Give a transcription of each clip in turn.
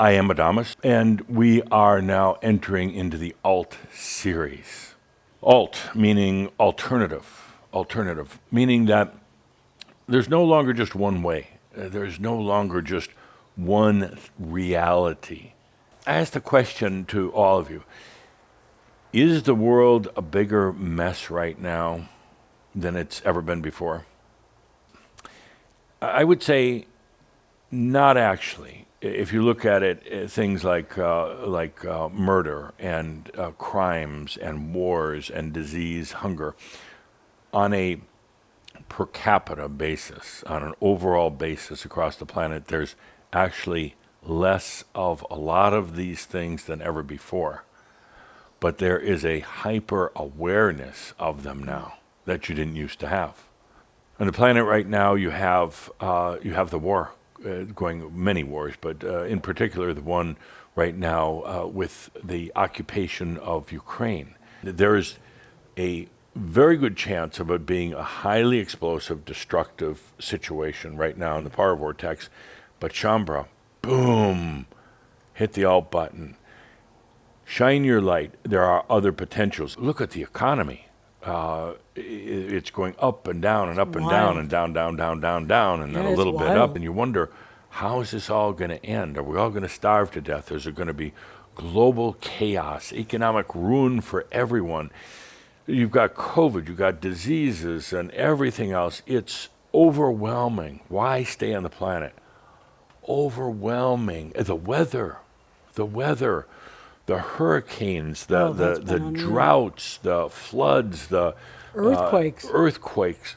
I am Adamus, and we are now entering into the alt series. Alt meaning alternative. Alternative meaning that there's no longer just one way. There's no longer just one reality. I ask the question to all of you. Is the world a bigger mess right now than it's ever been before? I would say not actually. If you look at it, things like murder and crimes and wars and disease, hunger, on a per capita basis, on an overall basis across the planet, there's actually less of a lot of these things than ever before. But there is a hyper awareness of them now that you didn't used to have. On the planet right now, you have the war going, many wars, but in particular the one right now with the occupation of Ukraine. There is a very good chance of it being a highly explosive, destructive situation right now in the power vortex. But Shambra, boom, hit the alt button. Shine your light. There are other potentials. Look at the economy. It's going up and down and up and down and down, down, down, down, down, and then a little bit up. And you wonder, how is this all going to end? Are we all going to starve to death? Is there going to be global chaos, economic ruin for everyone? You've got COVID, you've got diseases and everything else. It's overwhelming. Why stay on the planet? Overwhelming. The weather, the hurricanes, the droughts, the floods, the earthquakes.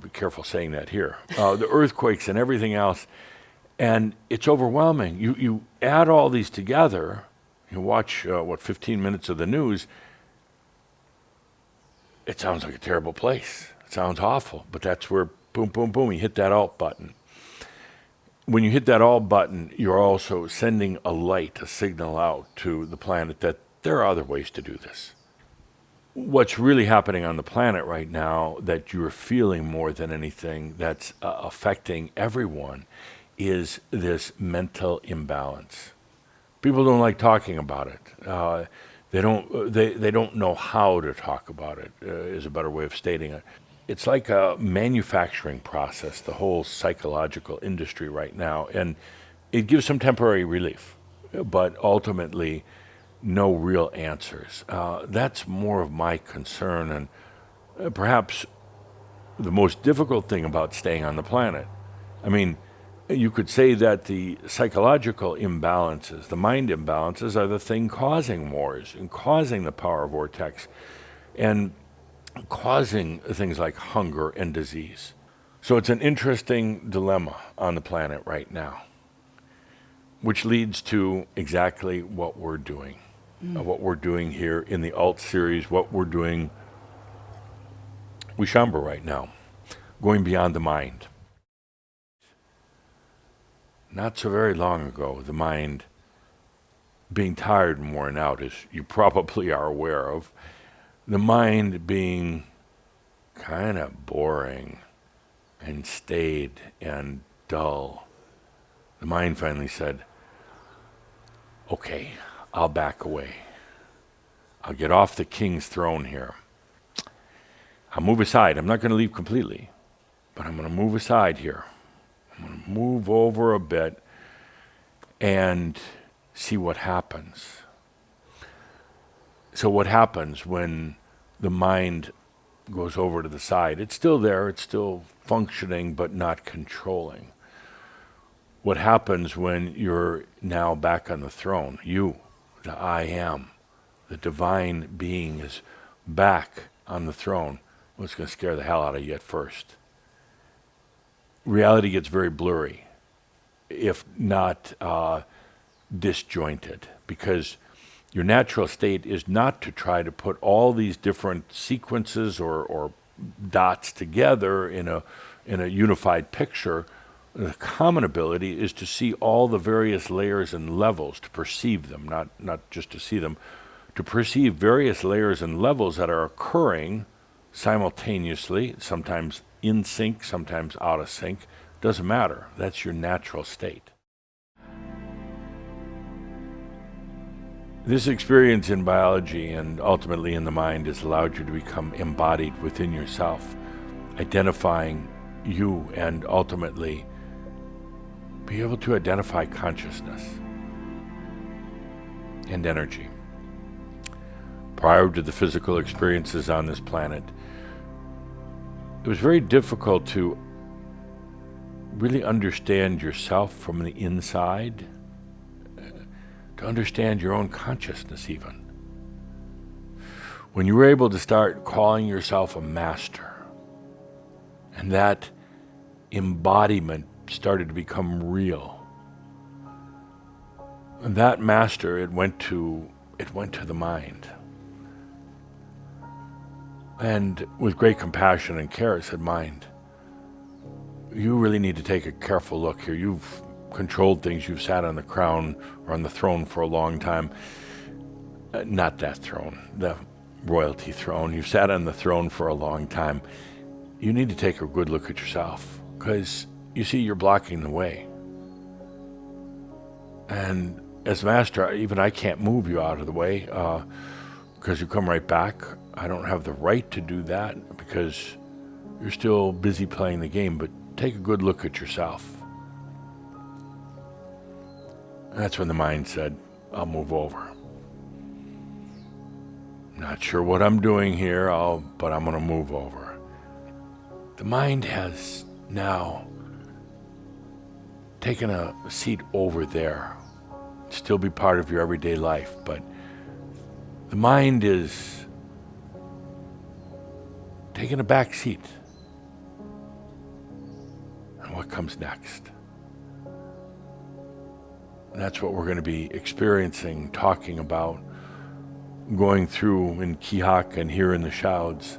Be careful saying that here. The earthquakes and everything else. And it's overwhelming. You add all these together, you watch, 15 minutes of the news, it sounds like a terrible place. It sounds awful, but that's where, boom, boom, boom, you hit that alt button. When you hit that alt button, you're also sending a light, a signal out to the planet that there are other ways to do this. What's really happening on the planet right now that you're feeling more than anything that's affecting everyone is this mental imbalance. People don't like talking about it. They don't know how to talk about it, is a better way of stating it. It's like a manufacturing process, the whole psychological industry right now, and it gives some temporary relief, but ultimately no real answers. That's more of my concern, and perhaps the most difficult thing about staying on the planet. I mean, you could say that the psychological imbalances, the mind imbalances, are the thing causing wars and causing the power vortex and causing things like hunger and disease. So it's an interesting dilemma on the planet right now, which leads to exactly what we're doing. What we're doing here in the alt series, what we're doing with Shambra right now, going beyond the mind. Not so very long ago, the mind being tired and worn out, as you probably are aware of, the mind being kind of boring and staid and dull. The mind finally said, okay, I'll back away. I'll get off the king's throne here. I'll move aside. I'm not going to leave completely, but I'm going to move aside here. I'm going to move over a bit and see what happens. So what happens when the mind goes over to the side? It's still there, it's still functioning, but not controlling. What happens when you're now back on the throne? You, the I am, the divine being is back on the throne. Well, it's going to scare the hell out of you at first. Reality gets very blurry, if not disjointed, because your natural state is not to try to put all these different sequences or dots together in a unified picture. The common ability is to see all the various layers and levels, to perceive them, not just to see them, to perceive various layers and levels that are occurring simultaneously, sometimes in sync, sometimes out of sync. Doesn't matter. That's your natural state. This experience in biology and ultimately in the mind has allowed you to become embodied within yourself, identifying you and ultimately be able to identify consciousness and energy. Prior to the physical experiences on this planet, it was very difficult to really understand yourself from the inside, to understand your own consciousness even. When you were able to start calling yourself a master, and that embodiment started to become real, and that master, it went to the mind. And with great compassion and care, it said, mind, you really need to take a careful look here. You've controlled things. You've sat on the crown or on the throne for a long time. Not that throne, the royalty throne. You've sat on the throne for a long time. You need to take a good look at yourself, because you see, you're blocking the way. And as master, even I can't move you out of the way, because you come right back. I don't have the right to do that because you're still busy playing the game, but take a good look at yourself. And that's when the mind said, I'll move over. Not sure what I'm doing here, but I'm going to move over. The mind has now taken a seat over there. Still be part of your everyday life, but the mind is taking a back seat. And what comes next? And that's what we're going to be experiencing, talking about, going through in Kihak and here in the Shouds.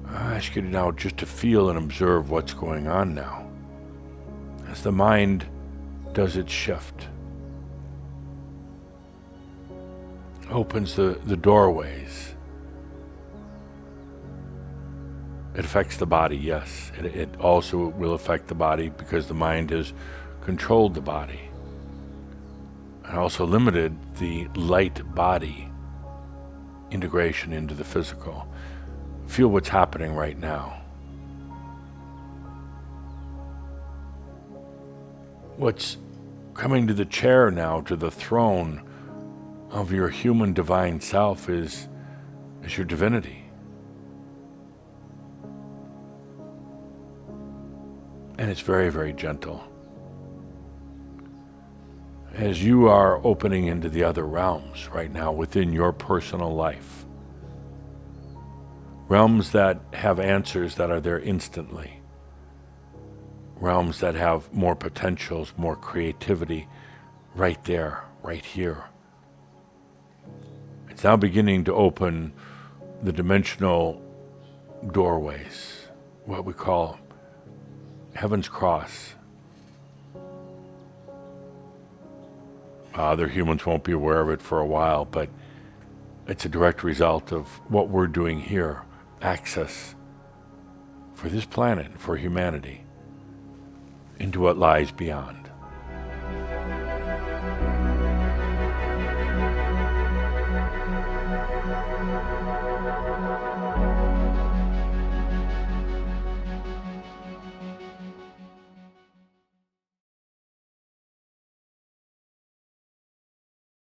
I ask you now just to feel and observe what's going on now as the mind does its shift. Opens the doorways. It affects the body, yes. It also will affect the body because the mind has controlled the body and also limited the light body integration into the physical. Feel what's happening right now. What's coming to the chair now, to the throne of your human divine self is your divinity. And it's very, very gentle. As you are opening into the other realms right now within your personal life, realms that have answers that are there instantly, realms that have more potentials, more creativity right there, right here. It's now beginning to open the dimensional doorways, what we call Heaven's Cross. Other humans won't be aware of it for a while, but it's a direct result of what we're doing here. Access for this planet, for humanity, into what lies beyond.